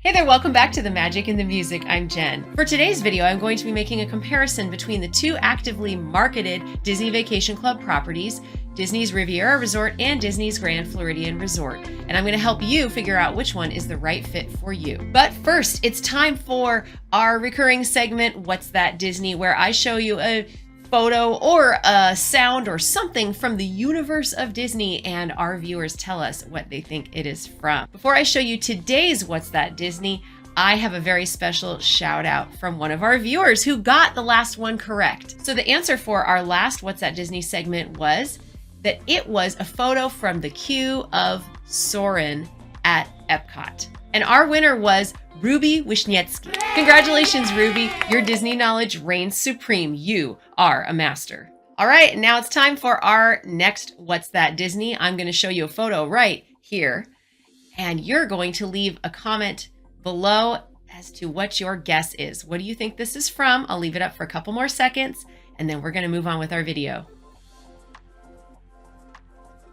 Hey there, welcome back to The Magic and the Music. I'm Jen. For today's video, I'm going to be making a comparison between the two actively marketed Disney Vacation Club properties, Disney's Riviera Resort and Disney's Grand Floridian Resort. And I'm going to help you figure out which one is the right fit for you. But first, it's time for our recurring segment, What's That Disney?, where I show you a photo or a sound or something from the universe of Disney, and our viewers tell us what they think it is from. Before I show you today's What's That Disney, I have a very special shout out from one of our viewers who got the last one correct. So the answer for our last What's That Disney segment was that it was a photo from the queue of Soarin' at Epcot. And our winner was Ruby Wisniewski. Congratulations, Ruby. Your Disney knowledge reigns supreme. You are a master. All right, now it's time for our next What's That Disney? I'm going to show you a photo right here, and you're going to leave a comment below as to what your guess is. What do you think this is from? I'll leave it up for a couple more seconds, and then we're going to move on with our video.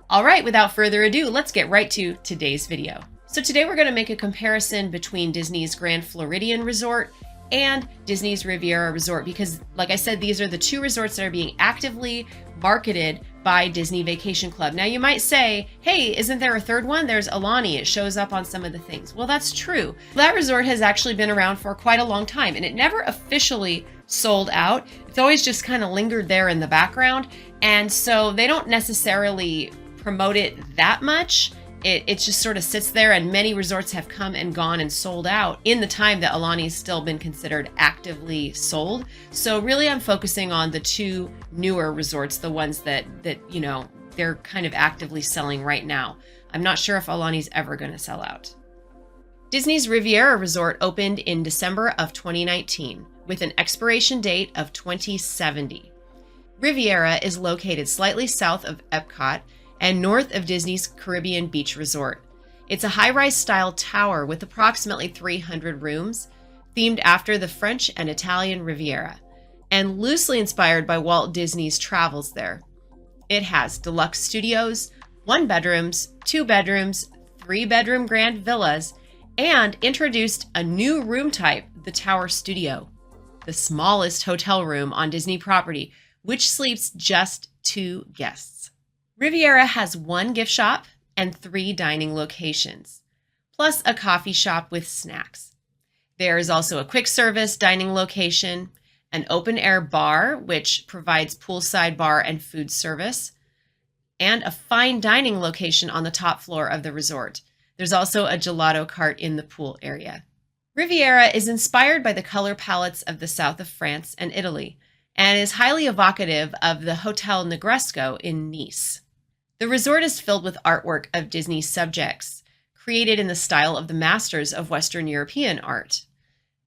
All right, without further ado, let's get right to today's video. So today we're going to make a comparison between Disney's Grand Floridian Resort and Disney's Riviera Resort because, like I said, these are the two resorts that are being actively marketed by Disney Vacation Club. Now you might say, hey, isn't there a third one? There's Aulani. It shows up on some of the things. Well, that's true. That resort has actually been around for quite a long time, and it never officially sold out. It's always just kind of lingered there in the background, and so they don't necessarily promote it that much. It just sort of sits there, and many resorts have come and gone and sold out in the time that Aulani's still been considered actively sold. So really I'm focusing on the two newer resorts, the ones that you know, they're kind of actively selling right now. I'm not sure if Aulani's ever going to sell out. Disney's Riviera Resort opened in December of 2019 with an expiration date of 2070. Riviera is located slightly south of Epcot and north of Disney's Caribbean Beach Resort. It's a high-rise style tower with approximately 300 rooms, themed after the French and Italian Riviera, and loosely inspired by Walt Disney's travels there. It has deluxe studios, 1-bedrooms, 2-bedrooms, 3-bedroom grand villas, and introduced a new room type, the Tower Studio, the smallest hotel room on Disney property, which sleeps just 2 guests. Riviera has 1 gift shop and 3 dining locations, plus a coffee shop with snacks. There is also a quick service dining location, an open air bar, which provides poolside bar and food service, and a fine dining location on the top floor of the resort. There's also a gelato cart in the pool area. Riviera is inspired by the color palettes of the south of France and Italy, and is highly evocative of the Hotel Negresco in Nice. The resort is filled with artwork of Disney subjects, created in the style of the masters of Western European art.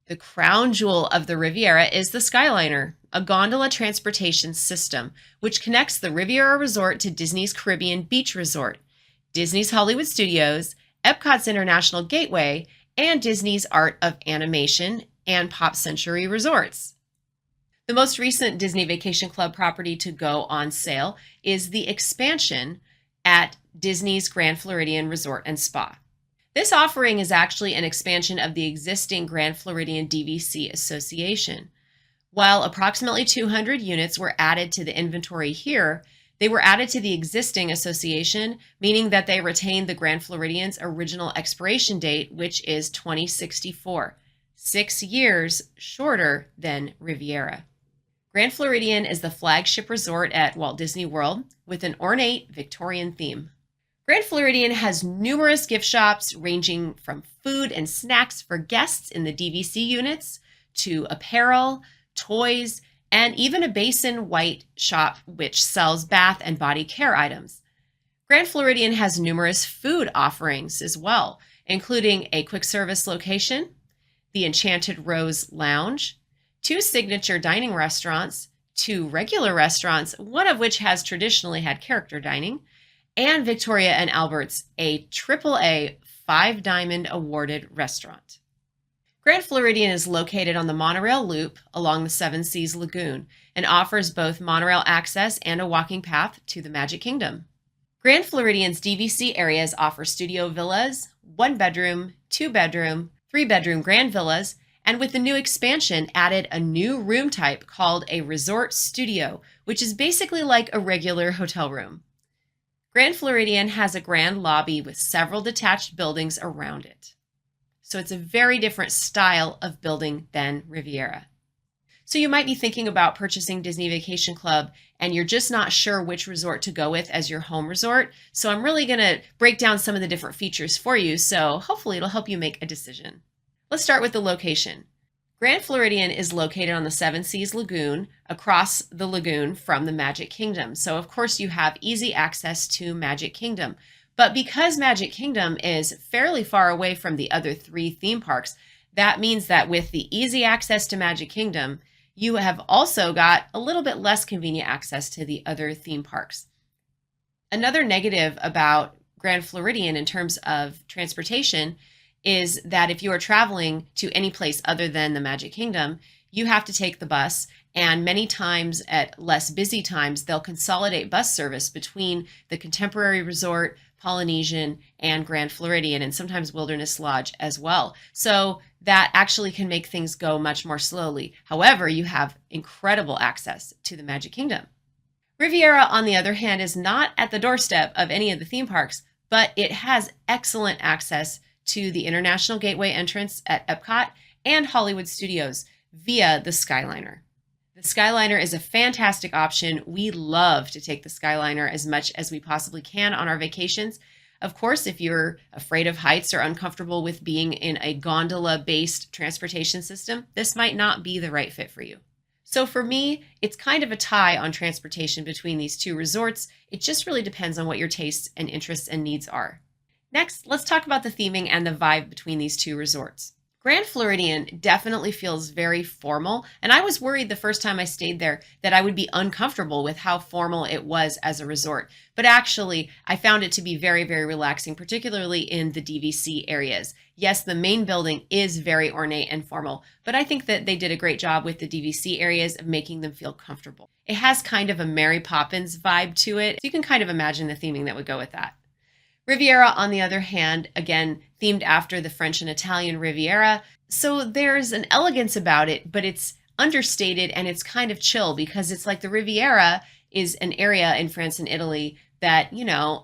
The crown jewel of the Riviera is the Skyliner, a gondola transportation system, which connects the Riviera Resort to Disney's Caribbean Beach Resort, Disney's Hollywood Studios, Epcot's International Gateway, and Disney's Art of Animation and Pop Century resorts. The most recent Disney Vacation Club property to go on sale is the expansion at Disney's Grand Floridian Resort and Spa. This offering is actually an expansion of the existing Grand Floridian DVC Association. While approximately 200 units were added to the inventory here, they were added to the existing association, meaning that they retained the Grand Floridian's original expiration date, which is 2064, 6 years shorter than Riviera. Grand Floridian is the flagship resort at Walt Disney World with an ornate Victorian theme. Grand Floridian has numerous gift shops ranging from food and snacks for guests in the DVC units to apparel, toys, and even a Basin White shop which sells bath and body care items. Grand Floridian has numerous food offerings as well, including a quick service location, the Enchanted Rose Lounge, 2 signature dining restaurants, 2 regular restaurants, one of which has traditionally had character dining, and Victoria and Albert's, a AAA 5-diamond awarded restaurant. Grand Floridian is located on the monorail loop along the Seven Seas Lagoon and offers both monorail access and a walking path to the Magic Kingdom. Grand Floridian's DVC areas offer studio villas, 1-bedroom, 2-bedroom, 3-bedroom grand villas, and with the new expansion added a new room type called a resort studio, which is basically like a regular hotel room. Grand Floridian has a grand lobby with several detached buildings around it. So it's a very different style of building than Riviera. So you might be thinking about purchasing Disney Vacation Club and you're just not sure which resort to go with as your home resort. So I'm really going to break down some of the different features for you. So hopefully it'll help you make a decision. Let's start with the location. Grand Floridian is located on the Seven Seas Lagoon, across the lagoon from the Magic Kingdom. So of course you have easy access to Magic Kingdom. But because Magic Kingdom is fairly far away from the other 3 theme parks, that means that with the easy access to Magic Kingdom, you have also got a little bit less convenient access to the other theme parks. Another negative about Grand Floridian in terms of transportation is that if you are traveling to any place other than the Magic Kingdom, you have to take the bus, and many times at less busy times, they'll consolidate bus service between the Contemporary Resort, Polynesian, and Grand Floridian, and sometimes Wilderness Lodge as well. So that actually can make things go much more slowly. However, you have incredible access to the Magic Kingdom. Riviera, on the other hand, is not at the doorstep of any of the theme parks, but it has excellent access to the International Gateway entrance at Epcot and Hollywood Studios via the Skyliner. The Skyliner is a fantastic option. We love to take the Skyliner as much as we possibly can on our vacations. Of course, if you're afraid of heights or uncomfortable with being in a gondola-based transportation system, this might not be the right fit for you. So for me, it's kind of a tie on transportation between these 2 resorts. It just really depends on what your tastes and interests and needs are. Next, let's talk about the theming and the vibe between these 2 resorts. Grand Floridian definitely feels very formal, and I was worried the first time I stayed there that I would be uncomfortable with how formal it was as a resort. But actually, I found it to be very, very relaxing, particularly in the DVC areas. Yes, the main building is very ornate and formal, but I think that they did a great job with the DVC areas of making them feel comfortable. It has kind of a Mary Poppins vibe to it, so you can kind of imagine the theming that would go with that. Riviera, on the other hand, again, themed after the French and Italian Riviera. So there's an elegance about it, but it's understated and it's kind of chill because it's like the Riviera is an area in France and Italy that,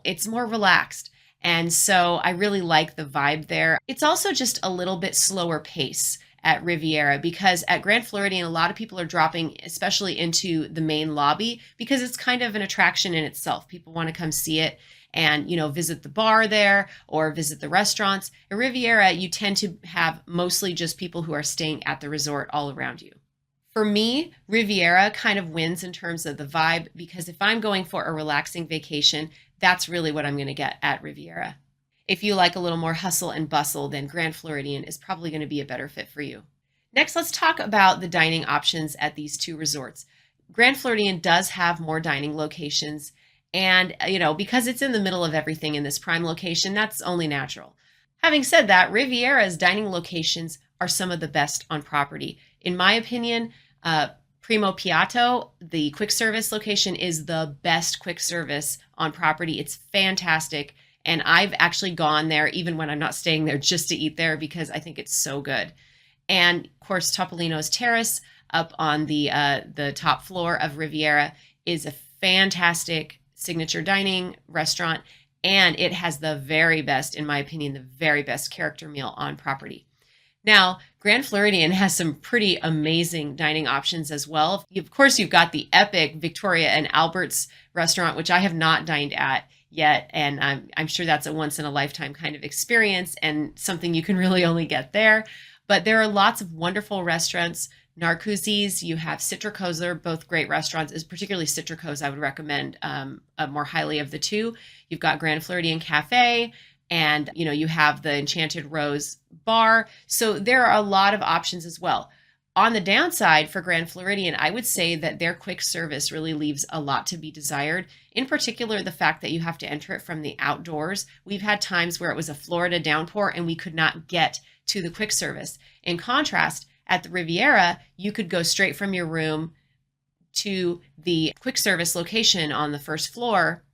it's more relaxed. And so I really like the vibe there. It's also just a little bit slower pace at Riviera because at Grand Floridian, a lot of people are dropping, especially into the main lobby because it's kind of an attraction in itself. People want to come see it and, visit the bar there or visit the restaurants. At Riviera, you tend to have mostly just people who are staying at the resort all around you. For me, Riviera kind of wins in terms of the vibe because if I'm going for a relaxing vacation, that's really what I'm going to get at Riviera. If you like a little more hustle and bustle, then Grand Floridian is probably going to be a better fit for you. Next, let's talk about the dining options at these 2 resorts. Grand Floridian does have more dining locations. And, because it's in the middle of everything in this prime location, that's only natural. Having said that, Riviera's dining locations are some of the best on property. In my opinion, Primo Piatto, the quick service location, is the best quick service on property. It's fantastic. And I've actually gone there even when I'm not staying there just to eat there because I think it's so good. And of course, Topolino's Terrace up on the top floor of Riviera is a fantastic signature dining restaurant, and it has the very best, in my opinion, the very best character meal on property. Now, Grand Floridian has some pretty amazing dining options as well. Of course, you've got the epic Victoria and Albert's restaurant, which I have not dined at yet, and I'm sure that's a once-in-a-lifetime kind of experience and something you can really only get there. But there are lots of wonderful restaurants. Narcoossee's, you have Citrico's, they're both great restaurants, particularly Citrico's I would recommend more highly of the 2. You've got Grand Floridian Cafe, and you have the Enchanted Rose bar. So there are a lot of options as well. On the downside for Grand Floridian, I would say that their quick service really leaves a lot to be desired. In particular, the fact that you have to enter it from the outdoors. We've had times where it was a Florida downpour and we could not get to the quick service. In contrast, at the Riviera, you could go straight from your room to the quick service location on the first floor,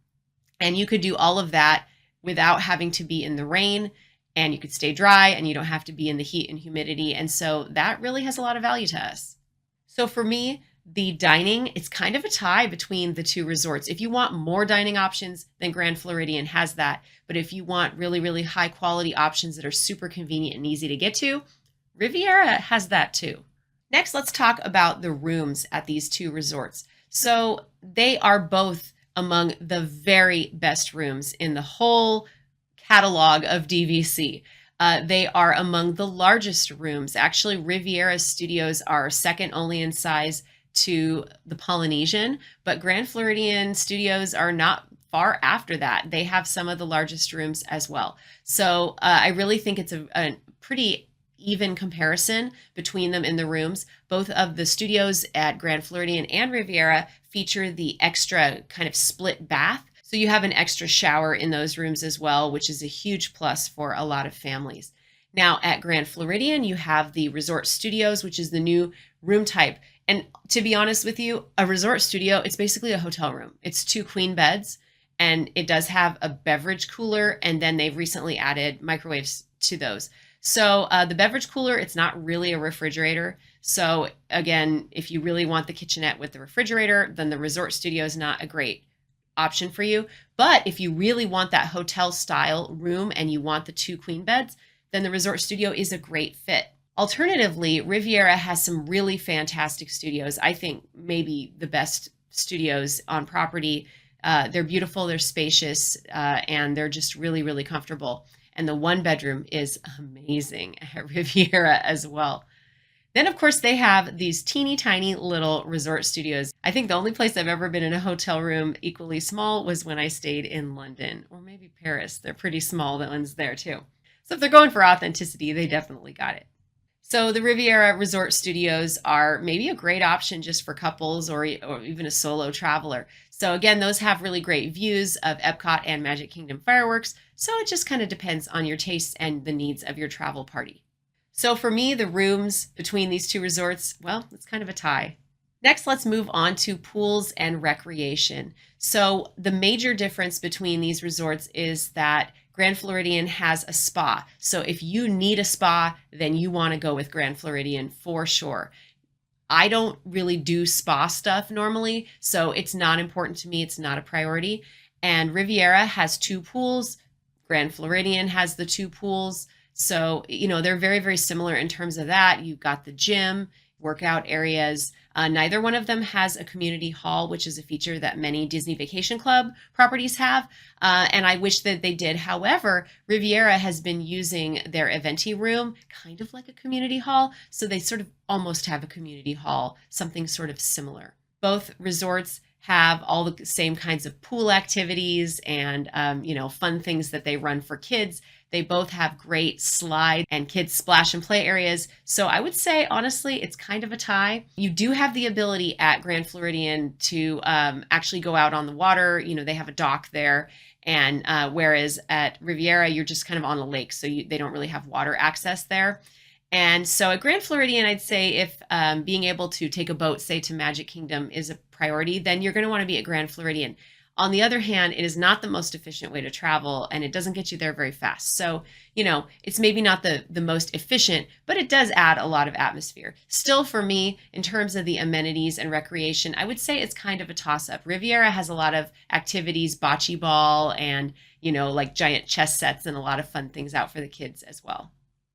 and you could do all of that without having to be in the rain. and you could stay dry and you don't have to be in the heat and humidity. And so that really has a lot of value to us. So for me, the dining, it's kind of a tie between the two resorts. If you want more dining options, then Grand Floridian has that. But if you want really, really high quality options that are super convenient and easy to get to, Riviera has that too. Next, let's talk about the rooms at these two resorts. So they are both among the very best rooms in the whole catalog of DVC. They are among the largest rooms. Actually, Riviera Studios are second only in size to the Polynesian, but Grand Floridian Studios are not far after that. They have some of the largest rooms as well. So I really think it's a pretty even comparison between them in the rooms. Both of the studios at Grand Floridian and Riviera feature the extra kind of split bath. So you have an extra shower in those rooms as well, which is a huge plus for a lot of families. Now at Grand Floridian, you have the resort studios, which is the new room type. And to be honest with you, a resort studio, it's basically a hotel room. It's 2 queen beds, and it does have a beverage cooler. And then they've recently added microwaves to those. So the beverage cooler, it's not really a refrigerator. So again, if you really want the kitchenette with the refrigerator, then the resort studio is not a great option for you. But if you really want that hotel style room and you want the 2 queen beds, then the resort studio is a great fit. Alternatively, Riviera has some really fantastic studios. I think maybe the best studios on property. They're beautiful, they're spacious, and they're just really, really comfortable. And the 1 bedroom is amazing at Riviera as well. Then, of course, they have these teeny tiny little resort studios. I think the only place I've ever been in a hotel room equally small was when I stayed in London, or maybe Paris. They're pretty small, the ones there too. So if they're going for authenticity, they definitely got it. So the Riviera Resort Studios are maybe a great option just for couples or even a solo traveler. So again, those have really great views of Epcot and Magic Kingdom fireworks. So it just kind of depends on your tastes and the needs of your travel party. So for me, the rooms between these two resorts, well, it's kind of a tie. Next, let's move on to pools and recreation. So the major difference between these resorts is that Grand Floridian has a spa. So if you need a spa, then you want to go with Grand Floridian for sure. I don't really do spa stuff normally, so it's not important to me. It's not a priority. And Riviera has 2 pools. Grand Floridian has the 2 pools. So, they're very, very similar in terms of that. You've got the gym, workout areas. Neither one of them has a community hall, which is a feature that many Disney Vacation Club properties have. And I wish that they did. However, Riviera has been using their Eventi room kind of like a community hall. So they sort of almost have a community hall, something sort of similar. Both resorts have all the same kinds of pool activities and, fun things that they run for kids. They both have great slide and kids splash and play areas. So I would say, honestly, it's kind of a tie. You do have the ability at Grand Floridian to actually go out on the water. They have a dock there. And whereas at Riviera, you're just kind of on a lake. So they don't really have water access there. And so at Grand Floridian, I'd say if being able to take a boat, say to Magic Kingdom, is a priority, then you're going to want to be at Grand Floridian. On the other hand, it is not the most efficient way to travel, and it doesn't get you there very fast. So, it's maybe not the most efficient, but it does add a lot of atmosphere. Still, for me, in terms of the amenities and recreation, I would say it's kind of a toss-up. Riviera has a lot of activities, bocce ball, and, like giant chess sets and a lot of fun things out for the kids as well.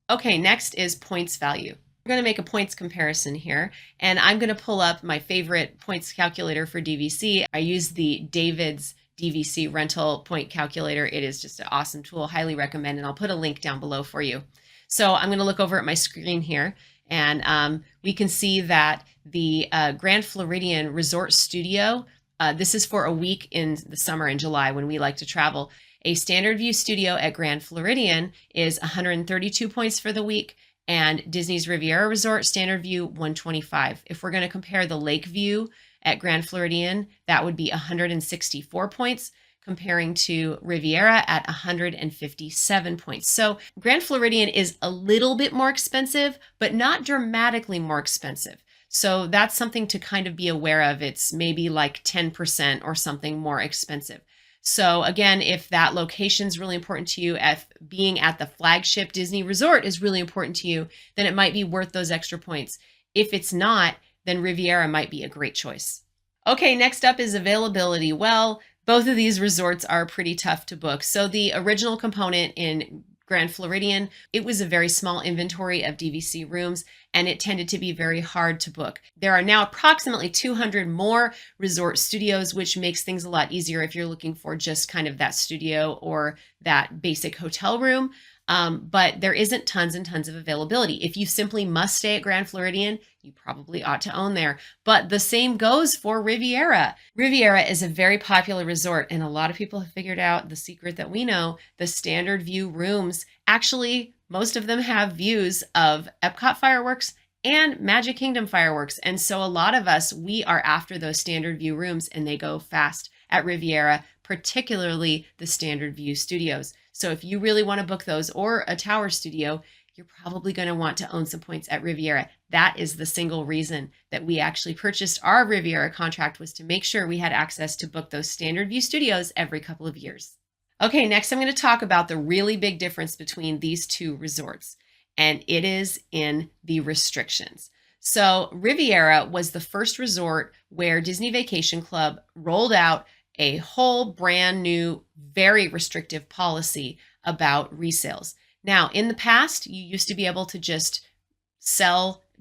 Okay, next is points value. We're going to make a points comparison here, and I'm going to pull up my favorite points calculator for DVC. I use the David's DVC rental point calculator. It is just an awesome tool, highly recommend, and I'll put a link down below for you. So I'm going to look over at my screen here, and we can see that the Grand Floridian Resort Studio, this is for a week in the summer in July when we like to travel. A standard view studio at Grand Floridian is 132 points for the week, and Disney's Riviera Resort standard view 125. If we're going to compare the lake view at Grand Floridian, that would be 164 points, comparing to Riviera at 157 points. So Grand Floridian is a little bit more expensive, but not dramatically more expensive. So that's something to kind of be aware of. It's maybe like 10% or something more expensive. So again, if that location is really important to you, if being at the flagship Disney resort is really important to you, then it might be worth those extra points. If it's not, then Riviera might be a great choice. Okay, next up is availability. Well, both of these resorts are pretty tough to book. So the original component in Grand Floridian, it was a very small inventory of DVC rooms, and it tended to be very hard to book. There are now approximately 200 more resort studios, which makes things a lot easier if you're looking for just kind of that studio or that basic hotel room. But there isn't tons and tons of availability. If you simply must stay at Grand Floridian, you probably ought to own there. But the same goes for Riviera. Riviera is a very popular resort, and a lot of people have figured out the secret that we know. The standard view rooms, actually, most of them have views of Epcot fireworks and Magic Kingdom fireworks. And so a lot of us, we are after those standard view rooms, and they go fast at Riviera, particularly the standard view studios. So if you really want to book those or a tower studio, you're probably going to want to own some points at Riviera. That is the single reason that we actually purchased our Riviera contract, was to make sure we had access to book those standard view studios every couple of years. Okay, next I'm going to talk about the really big difference between these two resorts, and it is in the restrictions. So Riviera was the first resort where Disney Vacation Club rolled out a whole brand new, very restrictive policy about resales. Now, in the past, you used to be able to just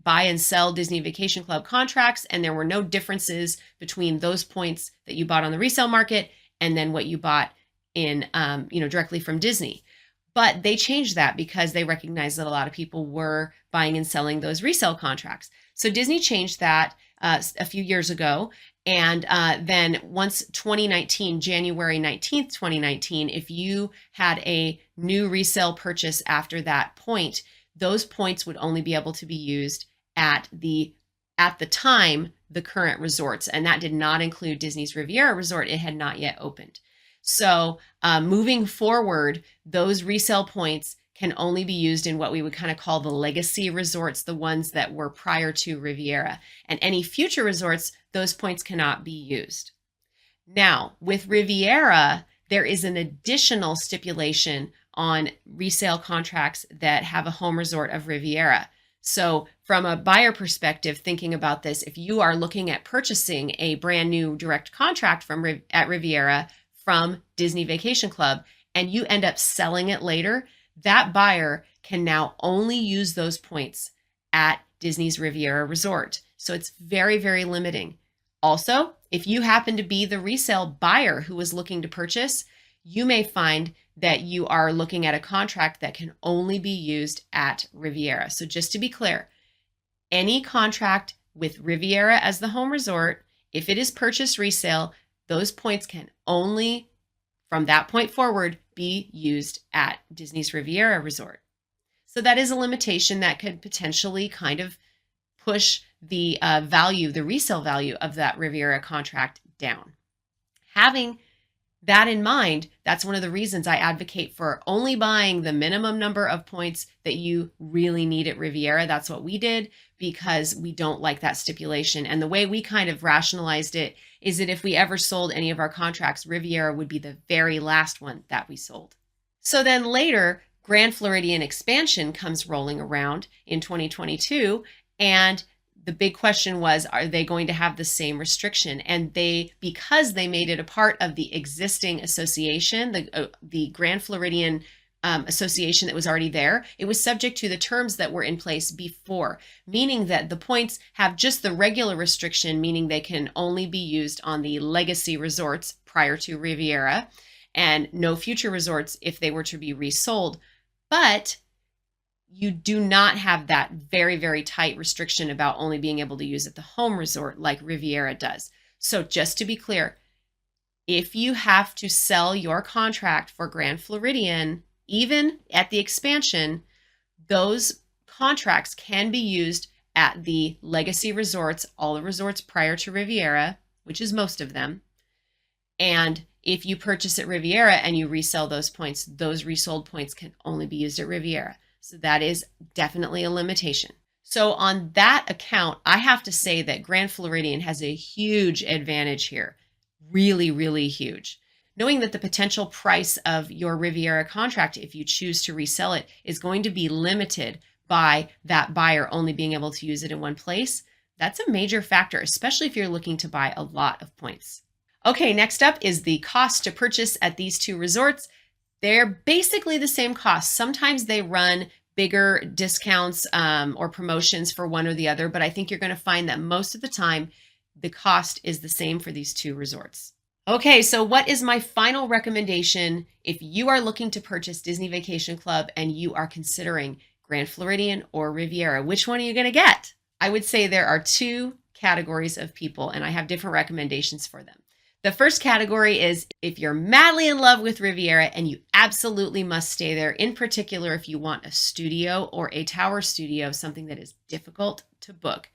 buy and sell Disney Vacation Club contracts, and there were no differences between those points that you bought on the resale market and then what you bought in, directly from Disney. But they changed that because they recognized that a lot of people were buying and selling those resale contracts. So Disney changed that a few years ago. And then once January 19th, 2019, if you had a new resale purchase after that point, those points would only be able to be used at the time, the current resorts. And that did not include Disney's Riviera Resort. It had not yet opened. So moving forward, those resale points can only be used in what we would kind of call the legacy resorts, the ones that were prior to Riviera. And any future resorts, those points cannot be used. Now, with Riviera, there is an additional stipulation on resale contracts that have a home resort of Riviera. So from a buyer perspective, thinking about this, if you are looking at purchasing a brand new direct contract at Riviera from Disney Vacation Club, and you end up selling it later, that buyer can now only use those points at Disney's Riviera Resort. So it's very, very limiting. Also, if you happen to be the resale buyer who is looking to purchase, you may find that you are looking at a contract that can only be used at Riviera. So just to be clear, any contract with Riviera as the home resort, if it is purchased resale, those points can only, from that point forward, be used at Disney's Riviera Resort. So that is a limitation that could potentially kind of push the the resale value of that Riviera contract down. Having that in mind, that's one of the reasons I advocate for only buying the minimum number of points that you really need at Riviera. That's what we did, because we don't like that stipulation. And the way we kind of rationalized it is that if we ever sold any of our contracts, Riviera would be the very last one that we sold. So then later, Grand Floridian expansion comes rolling around in 2022, and the big question was, are they going to have the same restriction? And because they made it a part of the existing association, the Grand Floridian association that was already there, it was subject to the terms that were in place before, meaning that the points have just the regular restriction, meaning they can only be used on the legacy resorts prior to Riviera, and no future resorts if they were to be resold. But you do not have that very, very tight restriction about only being able to use at the home resort like Riviera does. So just to be clear, if you have to sell your contract for Grand Floridian, even at the expansion, those contracts can be used at the legacy resorts, all the resorts prior to Riviera, which is most of them. And if you purchase at Riviera and you resell those points, those resold points can only be used at Riviera. So that is definitely a limitation. So on that account, I have to say that Grand Floridian has a huge advantage here. Really, really huge. knowing that the potential price of your Riviera contract, if you choose to resell it, is going to be limited by that buyer only being able to use it in one place, that's a major factor, especially if you're looking to buy a lot of points. Okay, next up is the cost to purchase at these two resorts. They're basically the same cost. Sometimes they run bigger discounts or promotions for one or the other, but I think you're going to find that most of the time, the cost is the same for these two resorts. Okay, so what is my final recommendation if you are looking to purchase Disney Vacation Club and you are considering Grand Floridian or Riviera? Which one are you going to get? I would say there are two categories of people, and I have different recommendations for them. The first category is if you're madly in love with Riviera and you absolutely must stay there, in particular if you want a studio or a tower studio, something that is difficult to book,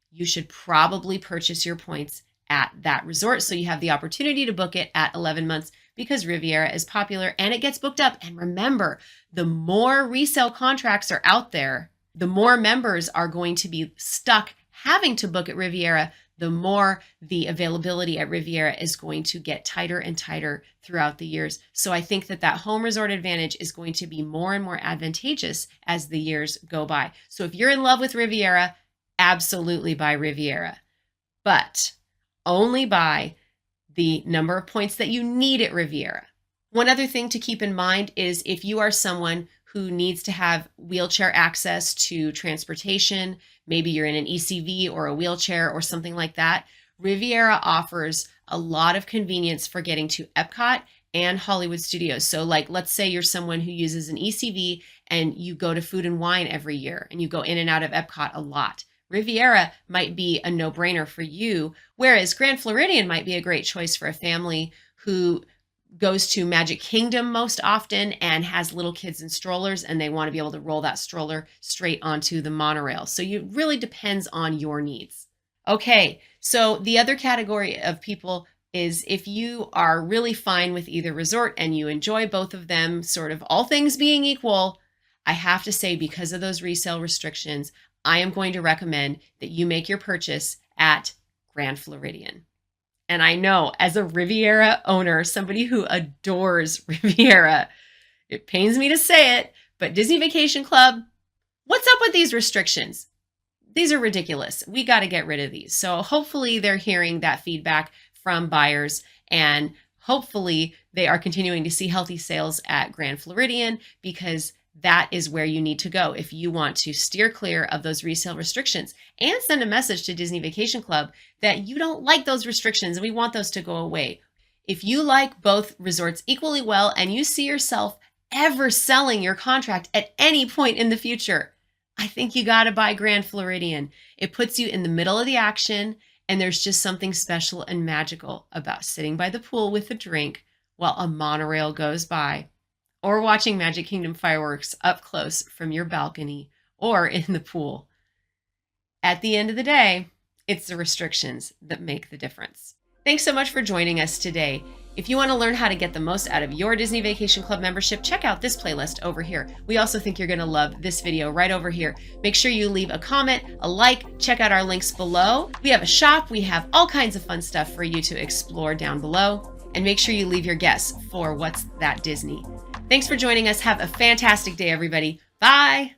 you should probably purchase your points at that resort so you have the opportunity to book it at 11 months because Riviera is popular and it gets booked up. And remember, the more resale contracts are out there, the more members are going to be stuck having to book at Riviera, the more the availability at Riviera is going to get tighter and tighter throughout the years. So I think that that home resort advantage is going to be more and more advantageous as the years go by. So if you're in love with Riviera, absolutely buy Riviera, but only buy the number of points that you need at Riviera. One other thing to keep in mind is if you are someone who needs to have wheelchair access to transportation, maybe you're in an ECV or a wheelchair or something like that, Riviera offers a lot of convenience for getting to Epcot and Hollywood Studios. So like, let's say you're someone who uses an ECV and you go to Food and Wine every year and you go in and out of Epcot a lot. Riviera might be a no-brainer for you, whereas Grand Floridian might be a great choice for a family who goes to Magic Kingdom most often and has little kids in strollers and they want to be able to roll that stroller straight onto the monorail. So it really depends on your needs. Okay, so the other category of people is if you are really fine with either resort and you enjoy both of them, sort of all things being equal, I have to say because of those resale restrictions, I am going to recommend that you make your purchase at Grand Floridian. And I know as a Riviera owner, somebody who adores Riviera, it pains me to say it, but Disney Vacation Club, what's up with these restrictions? These are ridiculous. We got to get rid of these. So hopefully they're hearing that feedback from buyers and hopefully they are continuing to see healthy sales at Grand Floridian because that is where you need to go if you want to steer clear of those resale restrictions and send a message to Disney Vacation Club that you don't like those restrictions and we want those to go away. If you like both resorts equally well and you see yourself ever selling your contract at any point in the future, I think you got to buy Grand Floridian. It puts you in the middle of the action and there's just something special and magical about sitting by the pool with a drink while a monorail goes by, or watching Magic Kingdom fireworks up close from your balcony or in the pool. At the end of the day, it's the restrictions that make the difference. Thanks so much for joining us today. If you want to learn how to get the most out of your Disney Vacation Club membership, check out this playlist over here. We also think you're going to love this video right over here. Make sure you leave a comment, a like, check out our links below. We have a shop. We have all kinds of fun stuff for you to explore down below. And make sure you leave your guess for What's That Disney. Thanks for joining us. Have a fantastic day, everybody. Bye.